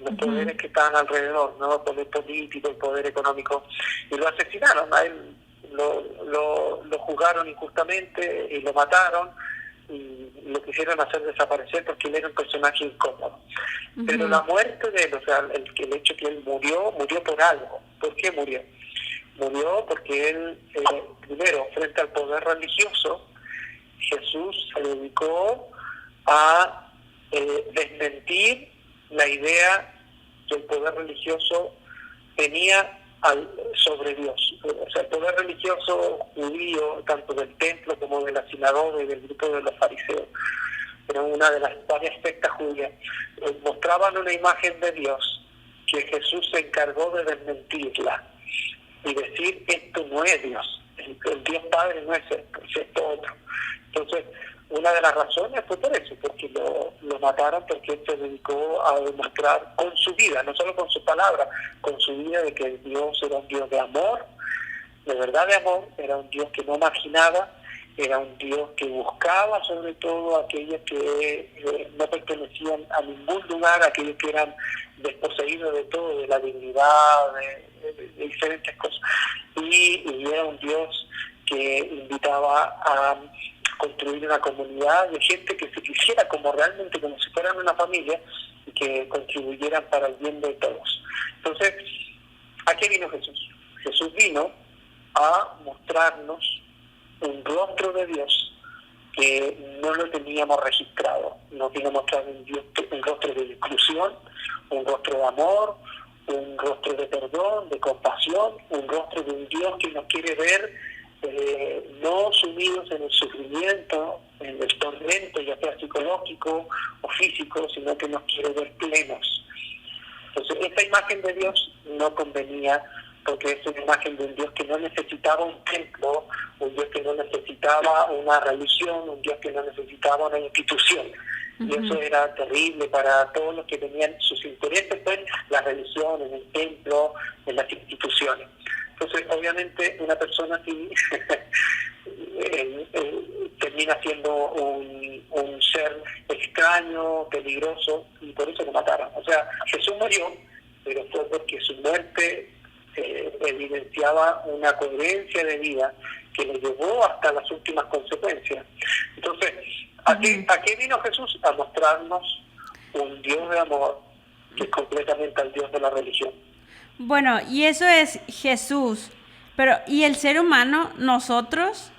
los Ujú. poderes que estaban alrededor, ¿no? El poder político, el poder económico, y lo asesinaron. A él lo juzgaron injustamente y lo mataron y lo quisieron hacer desaparecer porque él era un personaje incómodo. Pero Ujú. la muerte de él, o sea, el hecho que él murió por algo. ¿Por qué murió? Murió porque él, primero, frente al poder religioso, Jesús se dedicó a desmentir la idea que el poder religioso tenía sobre Dios. O sea, el poder religioso judío, tanto del templo como de la sinagoga y del grupo de los fariseos, era una de las varias sectas judías, mostraban una imagen de Dios que Jesús se encargó de desmentirla y decir, esto no es Dios, el Dios Padre no es esto, es esto otro. Entonces, una de las razones fue por eso, porque lo mataron porque él se dedicó a demostrar con su vida, no solo con su palabra, con su vida, de que Dios era un Dios de amor, de verdad de amor, era un Dios que no marginaba, era un Dios que buscaba sobre todo a aquellos que no pertenecían a ningún lugar, a aquellos que eran desposeídos de todo, de la dignidad, de diferentes cosas. Y era un Dios que invitaba a construir una comunidad de gente que se quisiera como realmente, como si fueran una familia, y que contribuyeran para el bien de todos. Entonces, ¿a qué vino Jesús? Jesús vino a mostrarnos un rostro de Dios que no lo teníamos registrado. Nos vino a mostrar un rostro de inclusión, un rostro de amor, un rostro de perdón, de compasión, un rostro de un Dios que nos quiere ver no sumidos en el sufrimiento, en el tormento, ya sea psicológico o físico, sino que nos quiere ver plenos. Entonces, esta imagen de Dios no convenía, porque es una imagen de un Dios que no necesitaba un templo, un Dios que no necesitaba una religión, un Dios que no necesitaba una institución. Y eso Ujú. era terrible para todos los que tenían sus intereses en la religión, en el templo, en las instituciones. Entonces, obviamente, una persona así termina siendo un ser extraño, peligroso, y por eso lo mataron. O sea, Jesús murió, pero fue porque su muerte evidenciaba una coherencia de vida que le llevó hasta las últimas consecuencias. Entonces, ¿a Ujú. qué vino Jesús? A mostrarnos un Dios de amor que es completamente al Dios de la religión. Bueno, y eso es Jesús. Pero, ¿y el ser humano, nosotros,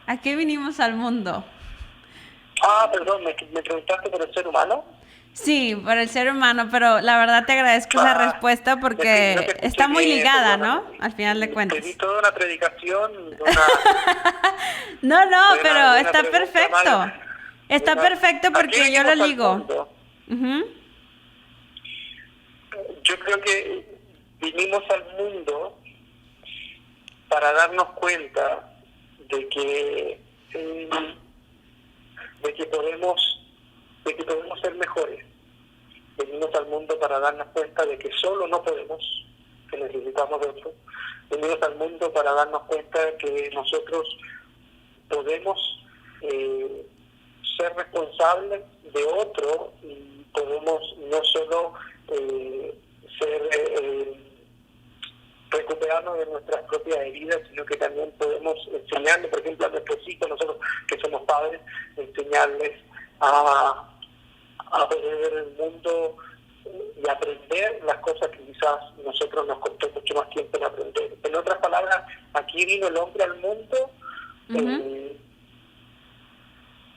a qué vinimos al mundo? Perdón, me preguntaste por el ser humano. Sí, por el ser humano, pero la verdad te agradezco esa respuesta No porque te escuché está muy bien, ligada, perdóname. ¿no? Al final de Te cuentas. di toda una predicación, No, pero una está pregunta perfecto. mal. Está perfecto ¿A qué porque yo lo venimos al ligo. mundo? Ujú. Yo creo que vinimos al mundo para darnos cuenta de que de que podemos ser mejores. Venimos al mundo para darnos cuenta de que solo no podemos, que necesitamos de otro. Venimos al mundo para darnos cuenta de que nosotros podemos ser responsables de otro y podemos no solo recuperarnos de nuestras propias heridas, sino que también podemos enseñarle, por ejemplo, a nuestros hijos, nosotros que somos padres, enseñarles a poder ver el mundo y aprender las cosas que quizás nosotros nos costó mucho más tiempo en aprender. En otras palabras, aquí vino el hombre al mundo,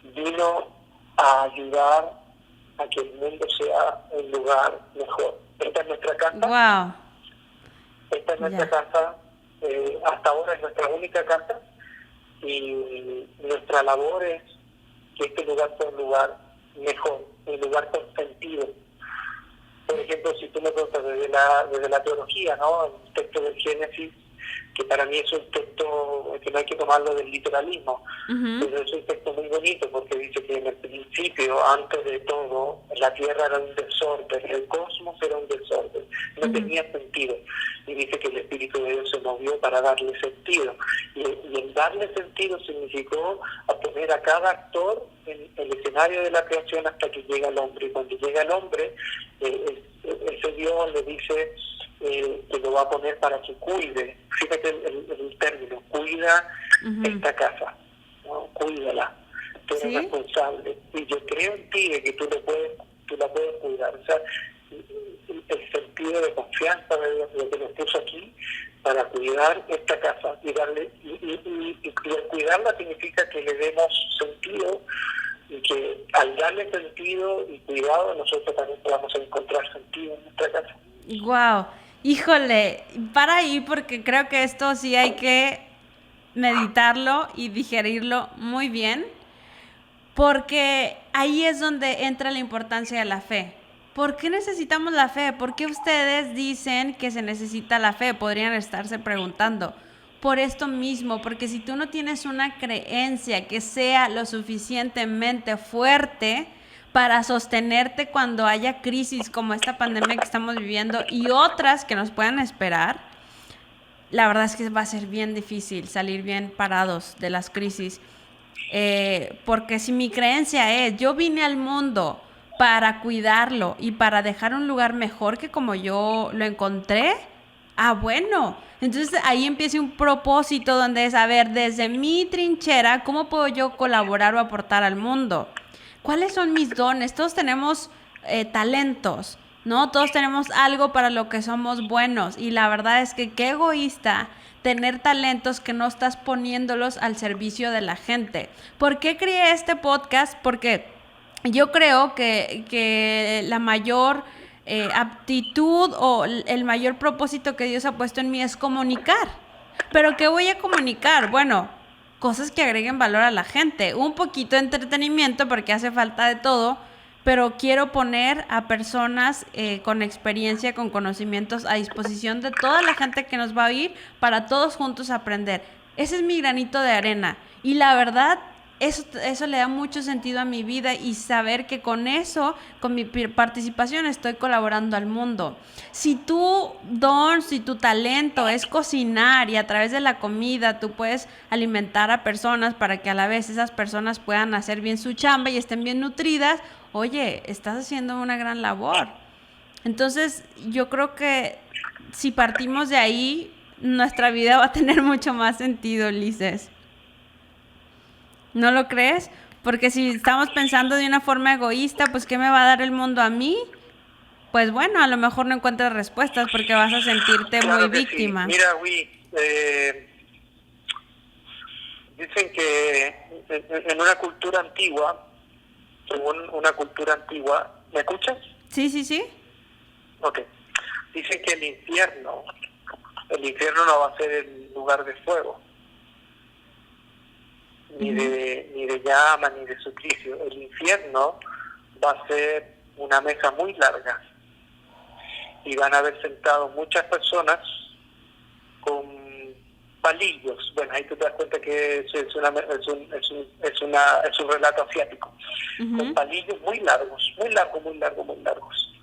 vino a ayudar a que el mundo sea un lugar mejor. Esta es nuestra casa. Wow. Esta es nuestra casa, hasta ahora es nuestra única casa, y nuestra labor es que este lugar sea un lugar mejor, un lugar con sentido. Por ejemplo, si tú me preguntas desde la teología, ¿no? El texto del Génesis, que para mí es un texto que no hay que tomarlo del literalismo, pero es un texto muy bonito porque dice que en el principio, antes de todo, la tierra era un desorden, el cosmos era un desorden, no tenía sentido. Y dice que el Espíritu de Dios se movió para darle sentido. Y el darle sentido significó a poner a cada actor en el escenario de la creación hasta que llega el hombre. Y cuando llega el hombre, ese Dios le dice que lo va a poner para que cuide. Fíjate el término, cuida esta casa, ¿no? Cuídala, tú eres responsable y yo creo en ti de que tú la puedes cuidar. O sea, el sentido de confianza de Dios, de que nos puso aquí para cuidar esta casa y darle y cuidarla significa que le demos sentido, y que al darle sentido y cuidado nosotros también podamos encontrar sentido en nuestra casa. Wow. Híjole, para ahí porque creo que esto sí hay que meditarlo y digerirlo muy bien, porque ahí es donde entra la importancia de la fe. ¿Por qué necesitamos la fe? ¿Por qué ustedes dicen que se necesita la fe? Podrían estarse preguntando. Por esto mismo, porque si tú no tienes una creencia que sea lo suficientemente fuerte para sostenerte cuando haya crisis como esta pandemia que estamos viviendo y otras que nos puedan esperar, la verdad es que va a ser bien difícil salir bien parados de las crisis. Porque si mi creencia es, yo vine al mundo para cuidarlo y para dejar un lugar mejor que como yo lo encontré, bueno, entonces ahí empieza un propósito donde es, a ver, desde mi trinchera, ¿cómo puedo yo colaborar o aportar al mundo? ¿Cuáles son mis dones? Todos tenemos talentos, ¿no? Todos tenemos algo para lo que somos buenos y la verdad es que qué egoísta tener talentos que no estás poniéndolos al servicio de la gente. ¿Por qué creé este podcast? Porque yo creo que la mayor aptitud o el mayor propósito que Dios ha puesto en mí es comunicar. ¿Pero qué voy a comunicar? Bueno, cosas que agreguen valor a la gente, un poquito de entretenimiento porque hace falta de todo, pero quiero poner a personas con experiencia, con conocimientos a disposición de toda la gente que nos va a oír para todos juntos aprender. Ese es mi granito de arena y la verdad eso le da mucho sentido a mi vida y saber que con eso, con mi participación estoy colaborando al mundo. Si tu don, si tu talento es cocinar y a través de la comida tú puedes alimentar a personas para que a la vez esas personas puedan hacer bien su chamba y estén bien nutridas, oye, estás haciendo una gran labor. Entonces yo creo que si partimos de ahí, nuestra vida va a tener mucho más sentido, Ulises. ¿No lo crees? Porque si estamos pensando de una forma egoísta, pues ¿qué me va a dar el mundo a mí? Pues bueno, a lo mejor no encuentras respuestas porque vas a sentirte muy víctima. Sí. Mira, Wii, Dicen que en una cultura antigua, según una cultura antigua, ¿me escuchas? Sí, sí, sí. Ok. Dicen que el infierno no va a ser el lugar de fuego, ni de llama, ni de suplicio. El infierno va a ser una mesa muy larga y van a haber sentado muchas personas con palillos. Bueno, ahí tú te das cuenta que es un relato asiático, con palillos muy largos, muy largos, muy largos, muy largos.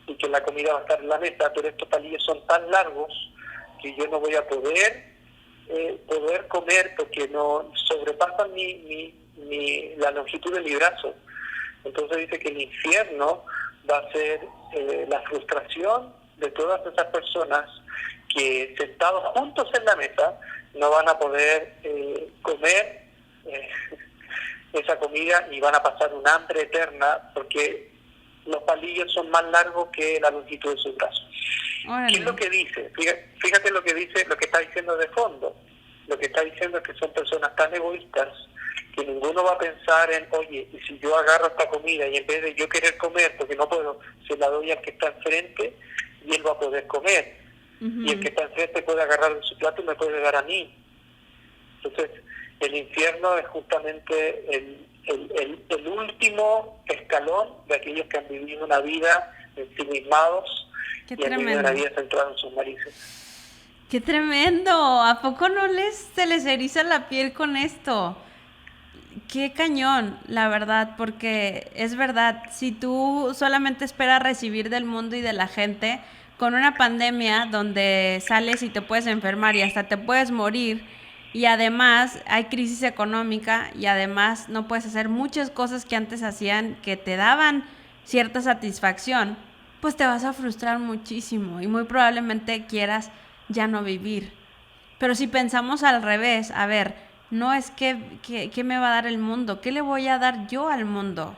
Y que la comida va a estar en la mesa, pero estos palillos son tan largos que yo no voy a poder comer porque no sobrepasan la longitud de mi brazo. Entonces dice que el infierno va a ser la frustración de todas esas personas que sentados juntos en la mesa no van a poder comer esa comida y van a pasar un hambre eterna porque los palillos son más largos que la longitud de sus brazos. ¿Qué es lo que dice? Fíjate lo que dice, lo que está diciendo de fondo. Lo que está diciendo es que son personas tan egoístas que ninguno va a pensar en, oye, y si yo agarro esta comida y en vez de yo querer comer, porque no puedo, se la doy al que está enfrente y él va a poder comer. Y el que está enfrente puede agarrar de su plato y me puede dar a mí. Entonces, el infierno es justamente el último escalón de aquellos que han vivido una vida ensimismados y han vivido una vida centrada en sus narices. ¡Qué tremendo! ¿A poco no se les eriza la piel con esto? Qué cañón, la verdad, porque es verdad, si tú solamente esperas recibir del mundo y de la gente, con una pandemia donde sales y te puedes enfermar y hasta te puedes morir, y además hay crisis económica y además no puedes hacer muchas cosas que antes hacían que te daban cierta satisfacción, pues te vas a frustrar muchísimo y muy probablemente quieras ya no vivir. Pero si pensamos al revés, a ver, no es ¿qué me va a dar el mundo? ¿Qué le voy a dar yo al mundo?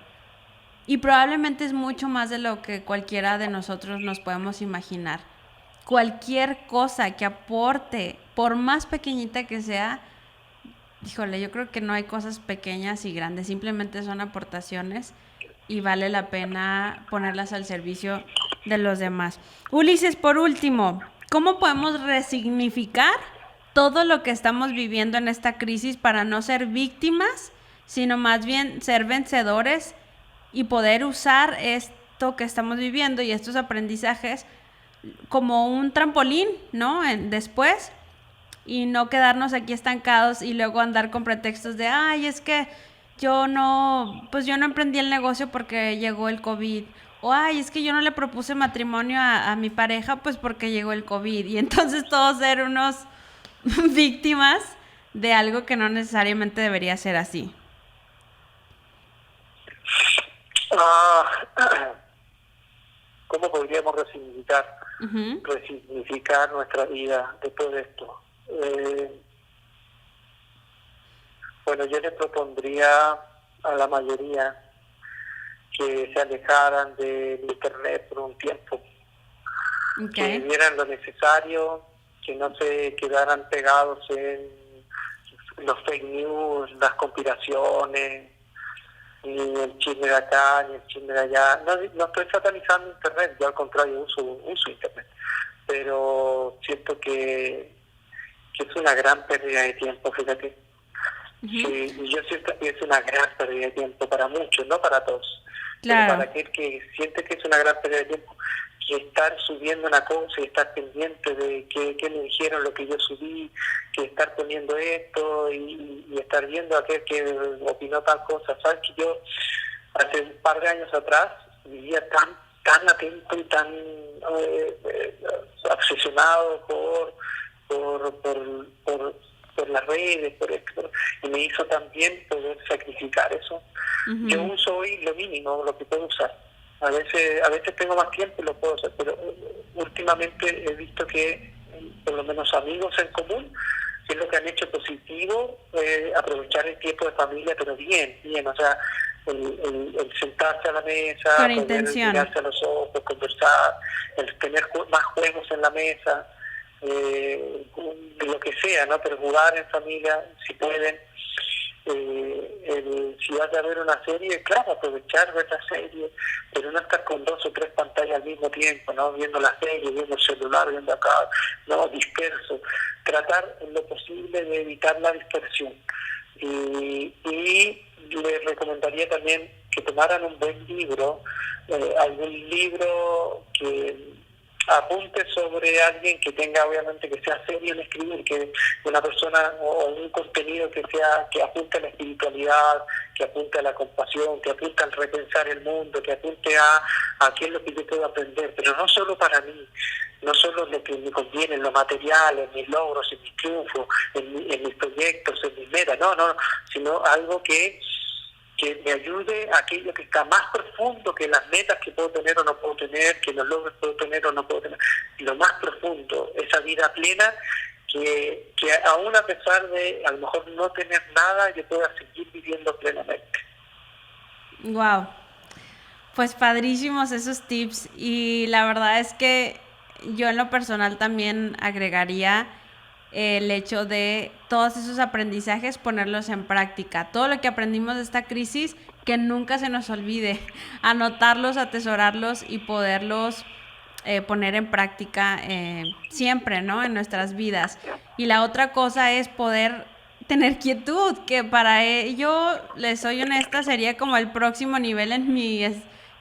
Y probablemente es mucho más de lo que cualquiera de nosotros nos podemos imaginar. Cualquier cosa que aporte, por más pequeñita que sea, híjole, yo creo que no hay cosas pequeñas y grandes, simplemente son aportaciones y vale la pena ponerlas al servicio de los demás. Ulises, por último, ¿cómo podemos resignificar todo lo que estamos viviendo en esta crisis para no ser víctimas, sino más bien ser vencedores y poder usar esto que estamos viviendo y estos aprendizajes como un trampolín, ¿no? Después, y no quedarnos aquí estancados y luego andar con pretextos de, ay, es que yo no emprendí el negocio porque llegó el COVID. O, ay, es que yo no le propuse matrimonio a mi pareja pues porque llegó el COVID. Y entonces todos ser unos víctimas de algo que no necesariamente debería ser así. ¿Cómo podríamos resignificar nuestra vida después de esto? Bueno, yo le propondría a la mayoría que se alejaran del internet por un tiempo, que vivieran lo necesario, que no se quedaran pegados en los fake news, las conspiraciones, ni el chisme de acá, ni el chisme de allá. No estoy satanizando internet, yo al contrario uso internet, pero siento que es una gran pérdida de tiempo, fíjate. Sí, y yo siento que es una gran pérdida de tiempo para muchos, no para todos. Claro. Pero para aquel que siente que es una gran pérdida de tiempo, que estar subiendo una cosa y estar pendiente de qué me dijeron lo que yo subí, que estar poniendo esto y estar viendo a aquel que opinó tal cosa. Sabes que yo hace un par de años atrás vivía tan atento y tan obsesionado por las redes, por esto, y me hizo también poder sacrificar eso. Yo uso hoy lo mínimo, lo que puedo usar. A veces tengo más tiempo y lo puedo hacer, pero últimamente he visto que, por lo menos amigos en común, que es lo que han hecho positivo, aprovechar el tiempo de familia, pero bien, o sea, el sentarse a la mesa, poder mirarse a los ojos, conversar, el tener más juegos en la mesa, lo que sea, ¿no? Pero jugar en familia, si pueden. Si vas a ver una serie, claro, aprovechar ver la serie, pero no estar con 2 o 3 pantallas al mismo tiempo, ¿no? Viendo la serie, viendo el celular, viendo acá, no, disperso. Tratar en lo posible de evitar la dispersión. Y les recomendaría también que tomaran un buen libro, algún libro que apunte sobre alguien que tenga, obviamente, que sea serio en escribir, que una persona o un contenido que apunte a la espiritualidad, que apunte a la compasión, que apunte al repensar el mundo, que apunte a qué es lo que yo puedo aprender, pero no solo para mí, no solo lo que me conviene en lo material, en mis logros, en mis triunfos, en mis proyectos, en mis metas, no, sino algo que me ayude a aquello que está más profundo que las metas que puedo tener o no puedo tener, que los logros puedo tener o no puedo tener, lo más profundo, esa vida plena que aún a pesar de a lo mejor no tener nada, yo pueda seguir viviendo plenamente. Wow, pues padrísimos esos tips, y la verdad es que yo en lo personal también agregaría el hecho de todos esos aprendizajes ponerlos en práctica. Todo lo que aprendimos de esta crisis, que nunca se nos olvide, anotarlos, atesorarlos y poderlos poner en práctica siempre, ¿no? En nuestras vidas. Y la otra cosa es poder tener quietud, que para ello, les soy honesta, sería como el próximo nivel en mi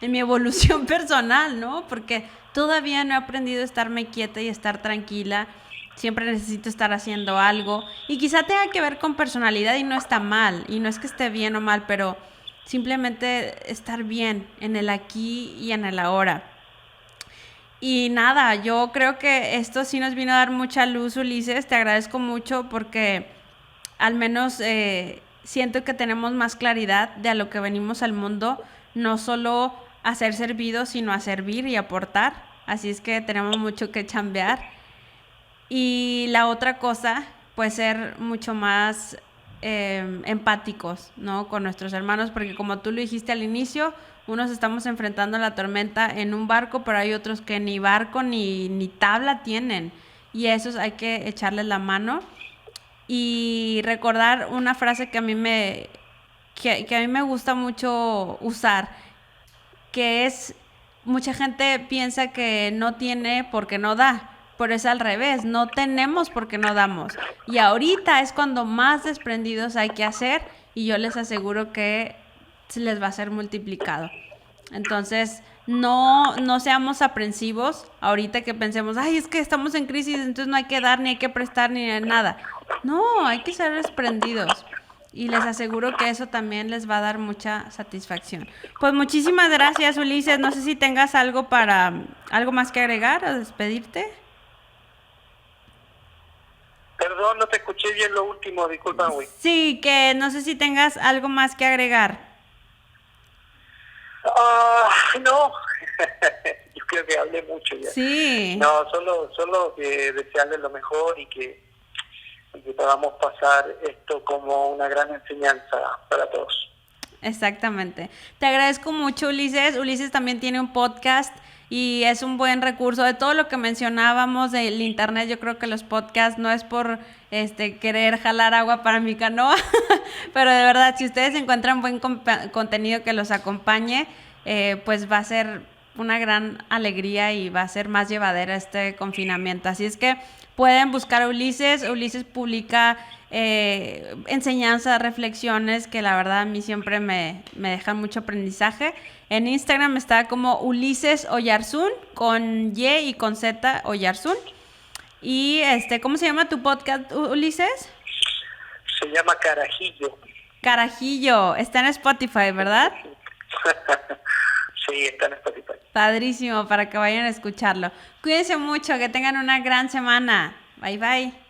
evolución personal, ¿no? Porque todavía no he aprendido a estarme quieta y estar tranquila. Siempre necesito estar haciendo algo, y quizá tenga que ver con personalidad y no está mal, y no es que esté bien o mal, pero simplemente estar bien en el aquí y en el ahora. Y nada, yo creo que esto sí nos vino a dar mucha luz, Ulises. Te agradezco mucho porque al menos siento que tenemos más claridad de a lo que venimos al mundo, no solo a ser servidos, sino a servir y aportar. Así es que tenemos mucho que chambear. Y la otra cosa, pues ser mucho más empáticos, ¿no? Con nuestros hermanos, porque como tú lo dijiste al inicio, unos estamos enfrentando la tormenta en un barco, pero hay otros que ni barco ni tabla tienen, y a esos hay que echarles la mano. Y recordar una frase que a mí me gusta mucho usar, que es: mucha gente piensa que no tiene porque no da, pero es al revés, no tenemos porque no damos. Y ahorita es cuando más desprendidos hay que hacer, y yo les aseguro que se les va a ser multiplicado. Entonces, no seamos aprensivos ahorita que pensemos, ay, es que estamos en crisis, entonces no hay que dar, ni hay que prestar, ni nada. No, hay que ser desprendidos. Y les aseguro que eso también les va a dar mucha satisfacción. Pues muchísimas gracias, Ulises. No sé si tengas algo más que agregar o despedirte. Perdón, no te escuché bien lo último, disculpa, güey. Sí, que no sé si tengas algo más que agregar. No, yo creo que hablé mucho ya. Sí. No, solo que desearles lo mejor y que podamos pasar esto como una gran enseñanza para todos. Exactamente. Te agradezco mucho, Ulises. Ulises también tiene un podcast y es un buen recurso. De todo lo que mencionábamos del internet, yo creo que los podcasts no es por querer jalar agua para mi canoa, pero de verdad, si ustedes encuentran buen contenido que los acompañe, pues va a ser una gran alegría y va a ser más llevadera este confinamiento. Así es que pueden buscar a Ulises. Ulises publica enseñanzas, reflexiones que la verdad a mí siempre me dejan mucho aprendizaje. En Instagram está como Ulises Oyarzún, con Y y con Z Oyarzún. Y ¿cómo se llama tu podcast, Ulises? Se llama Carajillo. Carajillo, está en Spotify, ¿verdad? Sí, está en Spotify. Padrísimo, para que vayan a escucharlo. Cuídense mucho, que tengan una gran semana. Bye, bye.